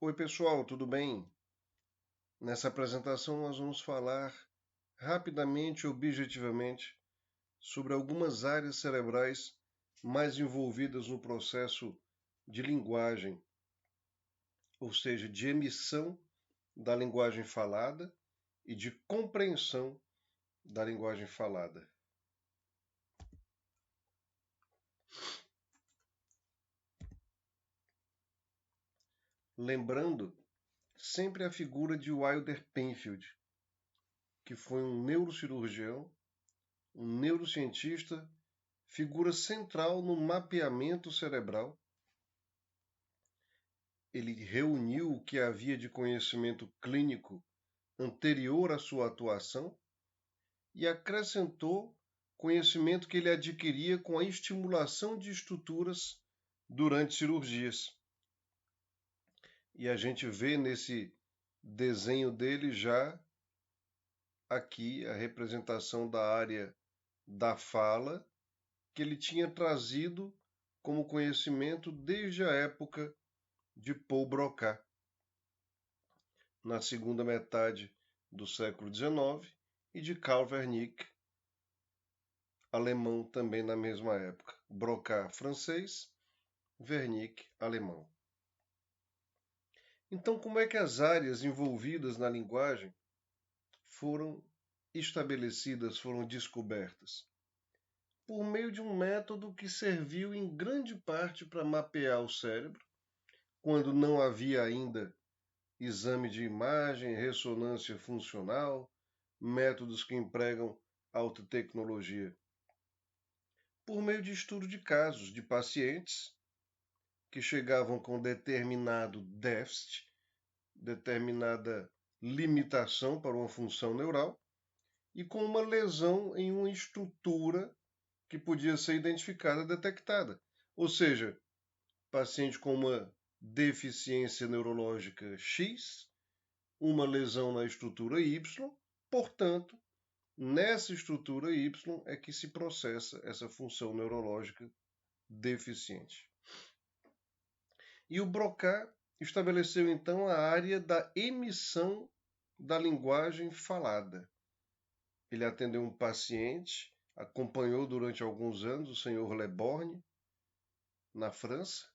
Oi, pessoal, tudo bem? Nessa apresentação nós vamos falar rapidamente e objetivamente sobre algumas áreas cerebrais mais envolvidas no processo de linguagem, ou seja, de emissão da linguagem falada e de compreensão da linguagem falada. Lembrando sempre a figura de Wilder Penfield, que foi um neurocirurgião, um neurocientista, figura central no mapeamento cerebral. Ele reuniu o que havia de conhecimento clínico anterior à sua atuação e acrescentou conhecimento que ele adquiria com a estimulação de estruturas durante cirurgias. E a gente vê nesse desenho dele já aqui a representação da área da fala que ele tinha trazido como conhecimento desde a época de Paul Broca, na segunda metade do século XIX, e de Carl Wernicke, alemão também na mesma época. Broca, francês, Wernicke, alemão. Então, como é que as áreas envolvidas na linguagem foram estabelecidas, foram descobertas? Por meio de um método que serviu em grande parte para mapear o cérebro, quando não havia ainda exame de imagem, ressonância funcional, métodos que empregam alta tecnologia. Por meio de estudo de casos de pacientes que chegavam com determinado déficit, determinada limitação para uma função neural e com uma lesão em uma estrutura que podia ser identificada, detectada. Ou seja, paciente com uma deficiência neurológica X, uma lesão na estrutura Y, portanto, nessa estrutura Y é que se processa essa função neurológica deficiente. E o Broca estabeleceu então a área da emissão da linguagem falada. Ele atendeu um paciente, acompanhou durante alguns anos o senhor Le Borgne, na França,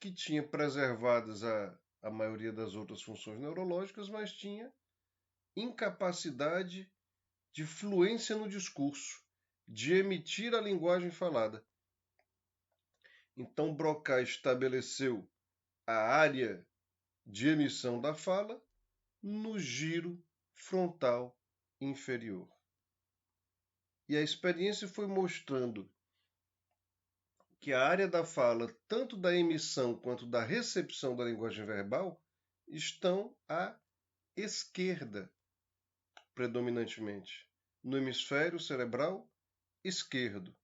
que tinha preservadas a maioria das outras funções neurológicas, mas tinha incapacidade de fluência no discurso, de emitir a linguagem falada. Então, Broca estabeleceu a área de emissão da fala no giro frontal inferior. E a experiência foi mostrando que a área da fala, tanto da emissão quanto da recepção da linguagem verbal, estão à esquerda, predominantemente, no hemisfério cerebral esquerdo.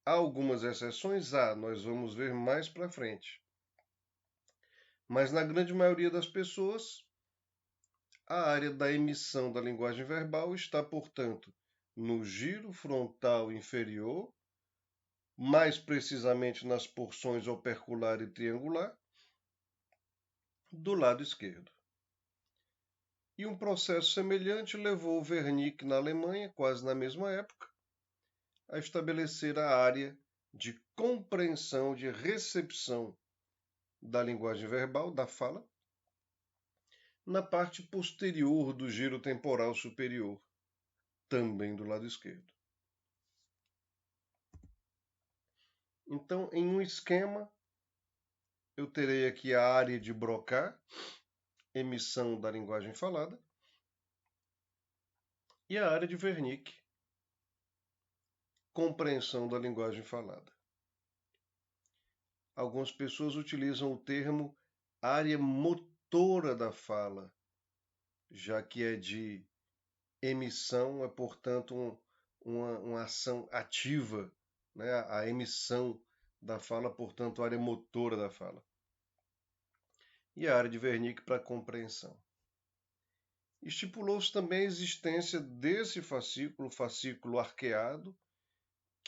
Há algumas exceções, nós vamos ver mais para frente. Mas na grande maioria das pessoas, a área da emissão da linguagem verbal está, portanto, no giro frontal inferior, mais precisamente nas porções opercular e triangular, do lado esquerdo. E um processo semelhante levou Wernicke, na Alemanha, quase na mesma época, a estabelecer a área de compreensão, de recepção da linguagem verbal, da fala, na parte posterior do giro temporal superior, também do lado esquerdo. Então, em um esquema, eu terei aqui a área de Broca, emissão da linguagem falada, e a área de Wernicke, compreensão da linguagem falada. Algumas pessoas utilizam o termo área motora da fala, já que é de emissão, é, portanto, uma ação ativa, né? A emissão da fala, portanto, área motora da fala. E a área de Wernicke para compreensão. Estipulou-se também a existência desse fascículo, fascículo arqueado,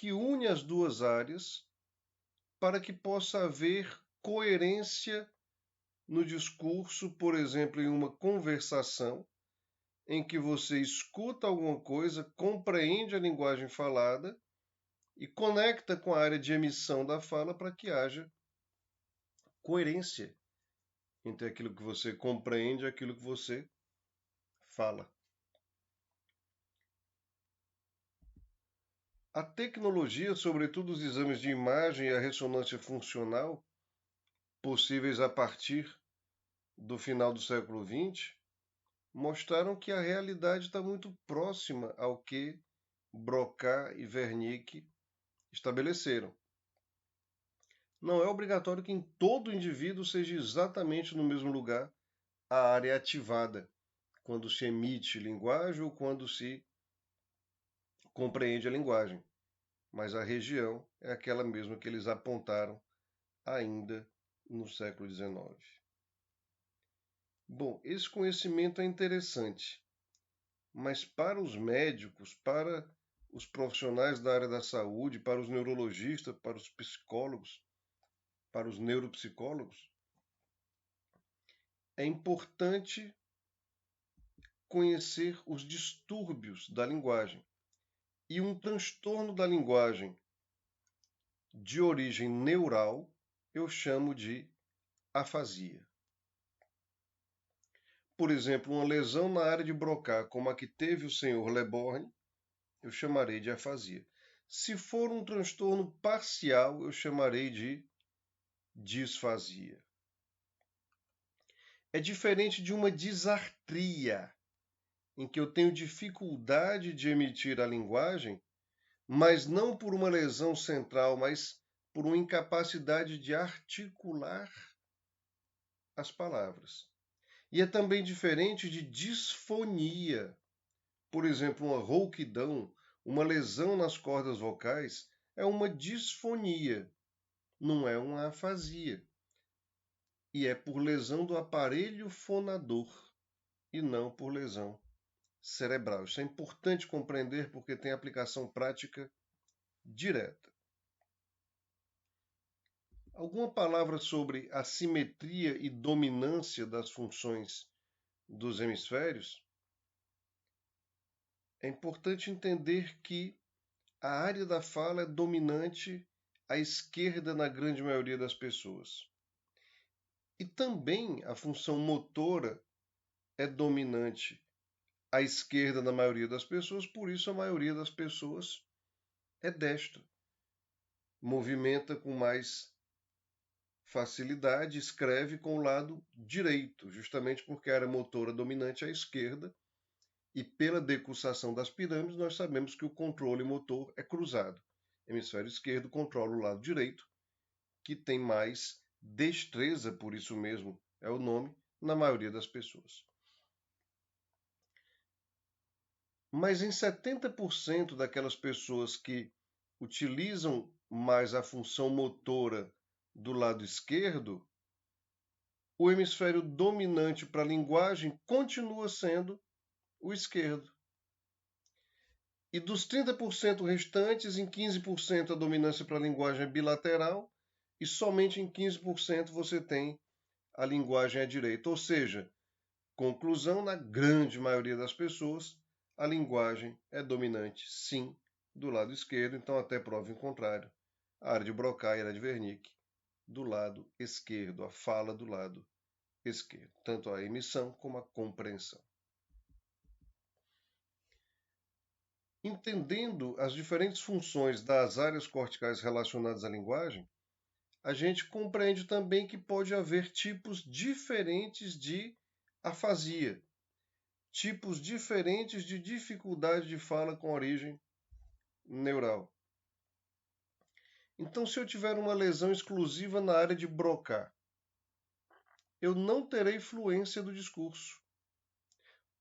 que une as duas áreas para que possa haver coerência no discurso, por exemplo, em uma conversação, em que você escuta alguma coisa, compreende a linguagem falada e conecta com a área de emissão da fala para que haja coerência entre aquilo que você compreende e aquilo que você fala. A tecnologia, sobretudo os exames de imagem e a ressonância funcional, possíveis a partir do final do século XX, mostraram que a realidade está muito próxima ao que Broca e Wernicke estabeleceram. Não é obrigatório que em todo indivíduo seja exatamente no mesmo lugar a área ativada, quando se emite linguagem ou quando se compreende a linguagem, mas a região é aquela mesma que eles apontaram ainda no século XIX. Bom, esse conhecimento é interessante, mas para os médicos, para os profissionais da área da saúde, para os neurologistas, para os psicólogos, para os neuropsicólogos, é importante conhecer os distúrbios da linguagem. E um transtorno da linguagem de origem neural eu chamo de afasia. Por exemplo, uma lesão na área de Broca, como a que teve o senhor Le Borgne, eu chamarei de afasia. Se for um transtorno parcial, eu chamarei de disfasia. É diferente de uma disartria, em que eu tenho dificuldade de emitir a linguagem, mas não por uma lesão central, mas por uma incapacidade de articular as palavras. E é também diferente de disfonia. Por exemplo, uma rouquidão, uma lesão nas cordas vocais, é uma disfonia, não é uma afasia. E é por lesão do aparelho fonador e não por lesão cerebral. Isso é importante compreender porque tem aplicação prática direta. Alguma palavra sobre a simetria e dominância das funções dos hemisférios? É importante entender que a área da fala é dominante à esquerda na grande maioria das pessoas. E também a função motora é dominante à esquerda na maioria das pessoas, por isso a maioria das pessoas é destra. Movimenta com mais facilidade, escreve com o lado direito, justamente porque a área motora dominante é à esquerda, e pela decussação das pirâmides nós sabemos que o controle motor é cruzado. Hemisfério esquerdo controla o lado direito, que tem mais destreza, por isso mesmo é o nome, na maioria das pessoas. Mas em 70% daquelas pessoas que utilizam mais a função motora do lado esquerdo, o hemisfério dominante para a linguagem continua sendo o esquerdo. E dos 30% restantes, em 15% a dominância para a linguagem é bilateral e somente em 15% você tem a linguagem à direita. Ou seja, conclusão, na grande maioria das pessoas, a linguagem é dominante, sim, do lado esquerdo, então até prova em contrário. A área de Broca e a área de Wernicke do lado esquerdo, a fala do lado esquerdo, tanto a emissão como a compreensão. Entendendo as diferentes funções das áreas corticais relacionadas à linguagem, a gente compreende também que pode haver tipos diferentes de afasia, tipos diferentes de dificuldade de fala com origem neural. Então, se eu tiver uma lesão exclusiva na área de Broca, eu não terei fluência do discurso.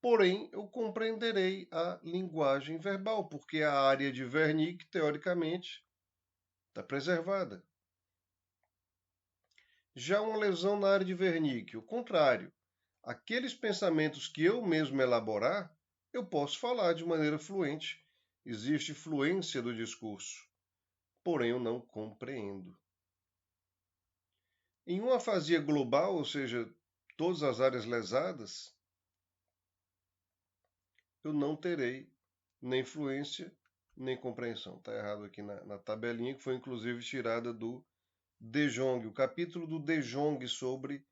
Porém, eu compreenderei a linguagem verbal, porque a área de Wernicke, teoricamente, está preservada. Já uma lesão na área de Wernicke, o contrário. Aqueles pensamentos que eu mesmo elaborar, eu posso falar de maneira fluente. Existe fluência do discurso, porém eu não compreendo. Em uma afasia global, ou seja, todas as áreas lesadas, eu não terei nem fluência, nem compreensão. Está errado aqui na tabelinha, que foi inclusive tirada do De Jong. O capítulo do De Jong sobre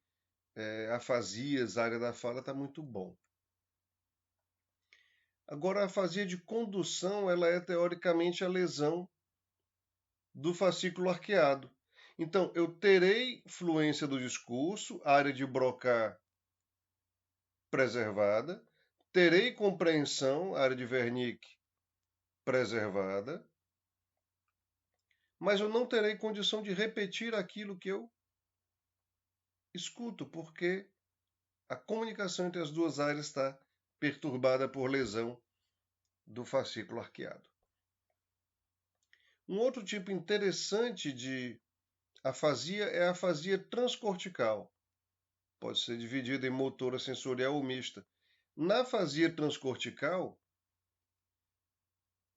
afasias, área da fala, está muito bom. Agora, a afasia de condução, ela é teoricamente a lesão do fascículo arqueado. Então, eu terei fluência do discurso, área de Broca preservada, terei compreensão, área de Wernicke preservada, mas eu não terei condição de repetir aquilo que eu escuto, porque a comunicação entre as duas áreas está perturbada por lesão do fascículo arqueado. Um outro tipo interessante de afasia é a afasia transcortical. Pode ser dividida em motora, sensorial ou mista. Na afasia transcortical,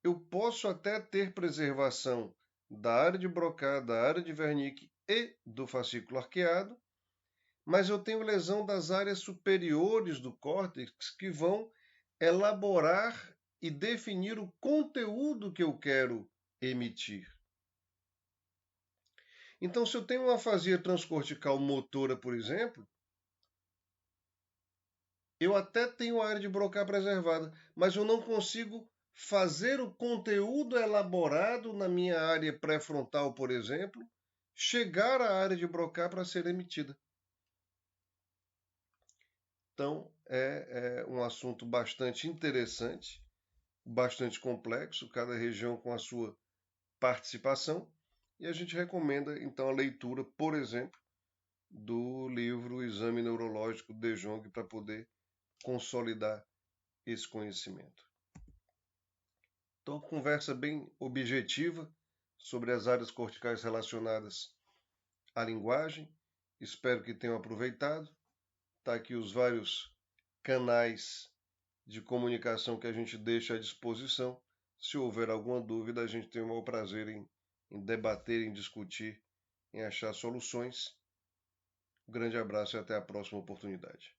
eu posso até ter preservação da área de Broca, da área de Wernicke e do fascículo arqueado, mas eu tenho lesão das áreas superiores do córtex que vão elaborar e definir o conteúdo que eu quero emitir. Então, se eu tenho uma afasia transcortical motora, por exemplo, eu até tenho a área de Broca preservada, mas eu não consigo fazer o conteúdo elaborado na minha área pré-frontal, por exemplo, chegar à área de Broca para ser emitida. Então, é um assunto bastante interessante, bastante complexo, cada região com a sua participação, e a gente recomenda, então, a leitura, por exemplo, do livro Exame Neurológico de Jong para poder consolidar esse conhecimento. Então, uma conversa bem objetiva sobre as áreas corticais relacionadas à linguagem. Espero que tenham aproveitado. Está aqui os vários canais de comunicação que a gente deixa à disposição. Se houver alguma dúvida, a gente tem o maior prazer em debater, em discutir, em achar soluções. Um grande abraço e até a próxima oportunidade.